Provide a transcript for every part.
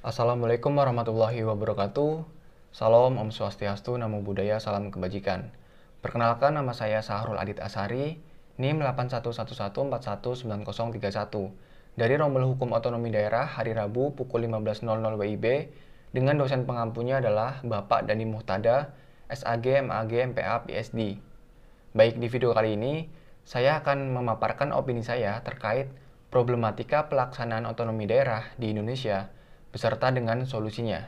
Assalamualaikum warahmatullahi wabarakatuh. Salam, Om Swastiastu, Namo Buddhaya, Salam Kebajikan. Perkenalkan, nama saya Sahrul Adit Asari, NIM 8111419031, dari Rombel Hukum Otonomi Daerah hari Rabu pukul 15.00 WIB, dengan dosen pengampunya adalah Bapak Dani Muhtada, SAG, MAG, MPA, PSD. Baik, di video kali ini, saya akan memaparkan opini saya terkait problematika pelaksanaan otonomi daerah di Indonesia, beserta dengan solusinya.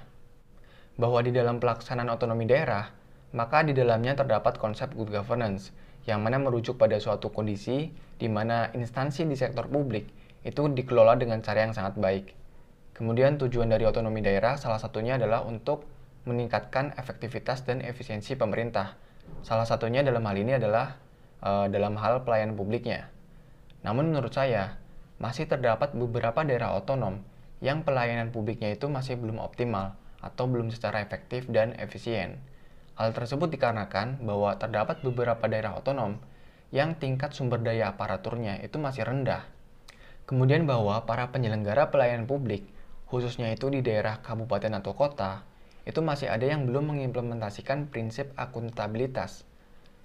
Bahwa di dalam pelaksanaan otonomi daerah, maka di dalamnya terdapat konsep good governance, yang mana merujuk pada suatu kondisi di mana instansi di sektor publik itu dikelola dengan cara yang sangat baik. Kemudian tujuan dari otonomi daerah salah satunya adalah untuk meningkatkan efektivitas dan efisiensi pemerintah. Salah satunya dalam hal ini adalah dalam hal pelayanan publiknya. Namun menurut saya, masih terdapat beberapa daerah otonom yang pelayanan publiknya itu masih belum optimal atau belum secara efektif dan efisien. Hal tersebut dikarenakan bahwa terdapat beberapa daerah otonom yang tingkat sumber daya aparaturnya itu masih rendah. Kemudian bahwa para penyelenggara pelayanan publik, khususnya itu di daerah kabupaten atau kota, itu masih ada yang belum mengimplementasikan prinsip akuntabilitas,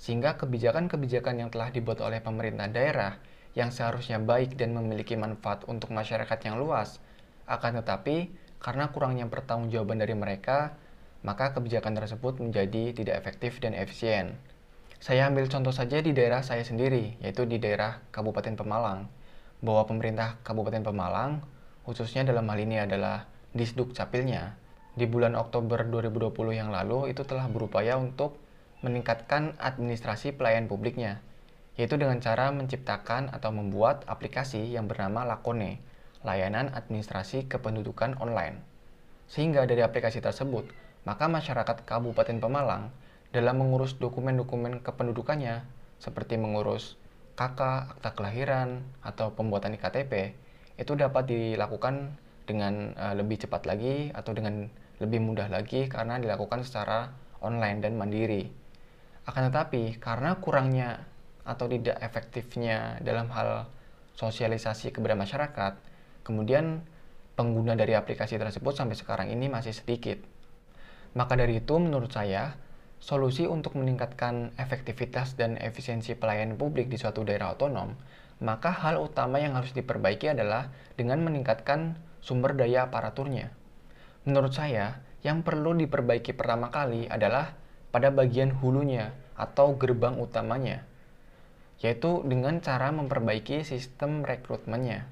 sehingga kebijakan-kebijakan yang telah dibuat oleh pemerintah daerah yang seharusnya baik dan memiliki manfaat untuk masyarakat yang luas, akan tetapi karena kurangnya pertanggungjawaban dari mereka, maka kebijakan tersebut menjadi tidak efektif dan efisien. Saya ambil contoh saja di daerah saya sendiri, yaitu di daerah Kabupaten Pemalang, bahwa pemerintah Kabupaten Pemalang, khususnya dalam hal ini adalah Disduk Capilnya, di bulan Oktober 2020 yang lalu itu telah berupaya untuk meningkatkan administrasi pelayanan publiknya, yaitu dengan cara menciptakan atau membuat aplikasi yang bernama Lakone, layanan administrasi kependudukan online. Sehingga dari aplikasi tersebut, maka masyarakat Kabupaten Pemalang dalam mengurus dokumen-dokumen kependudukannya, seperti mengurus KK, akta kelahiran, atau pembuatan IKTP, itu dapat dilakukan dengan lebih cepat lagi atau dengan lebih mudah lagi karena dilakukan secara online dan mandiri. Akan tetapi, karena kurangnya atau tidak efektifnya dalam hal sosialisasi kepada masyarakat, kemudian pengguna dari aplikasi tersebut sampai sekarang ini masih sedikit. Maka dari itu menurut saya, solusi untuk meningkatkan efektivitas dan efisiensi pelayanan publik di suatu daerah otonom, maka hal utama yang harus diperbaiki adalah dengan meningkatkan sumber daya aparaturnya. Menurut saya, yang perlu diperbaiki pertama kali adalah pada bagian hulunya atau gerbang utamanya, yaitu dengan cara memperbaiki sistem rekrutmennya.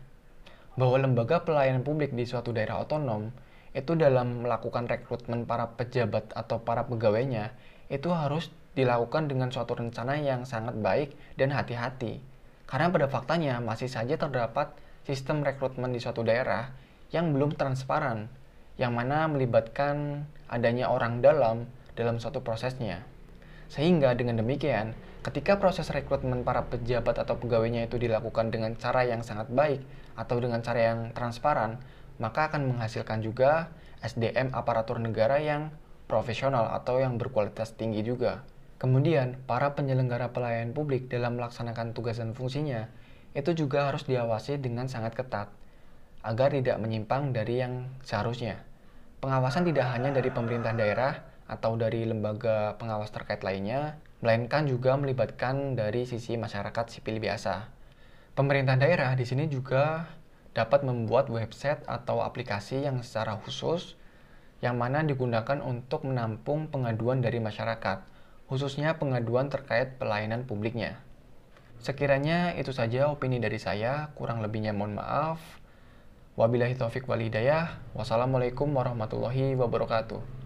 Bahwa lembaga pelayanan publik di suatu daerah otonom itu dalam melakukan rekrutmen para pejabat atau para pegawainya itu harus dilakukan dengan suatu rencana yang sangat baik dan hati-hati. Karena pada faktanya masih saja terdapat sistem rekrutmen di suatu daerah yang belum transparan, yang mana melibatkan adanya orang dalam suatu prosesnya. Sehingga dengan demikian, ketika proses rekrutmen para pejabat atau pegawainya itu dilakukan dengan cara yang sangat baik atau dengan cara yang transparan, maka akan menghasilkan juga SDM aparatur negara yang profesional atau yang berkualitas tinggi juga. Kemudian, para penyelenggara pelayanan publik dalam melaksanakan tugas dan fungsinya itu juga harus diawasi dengan sangat ketat, agar tidak menyimpang dari yang seharusnya. Pengawasan tidak hanya dari pemerintah daerah atau dari lembaga pengawas terkait lainnya, melainkan juga melibatkan dari sisi masyarakat sipil biasa. Pemerintah daerah di sini juga dapat membuat website atau aplikasi yang secara khusus yang mana digunakan untuk menampung pengaduan dari masyarakat, khususnya pengaduan terkait pelayanan publiknya. Sekiranya itu saja opini dari saya, kurang lebihnya mohon maaf. Wabillahi taufik wal hidayah. Wassalamualaikum warahmatullahi wabarakatuh.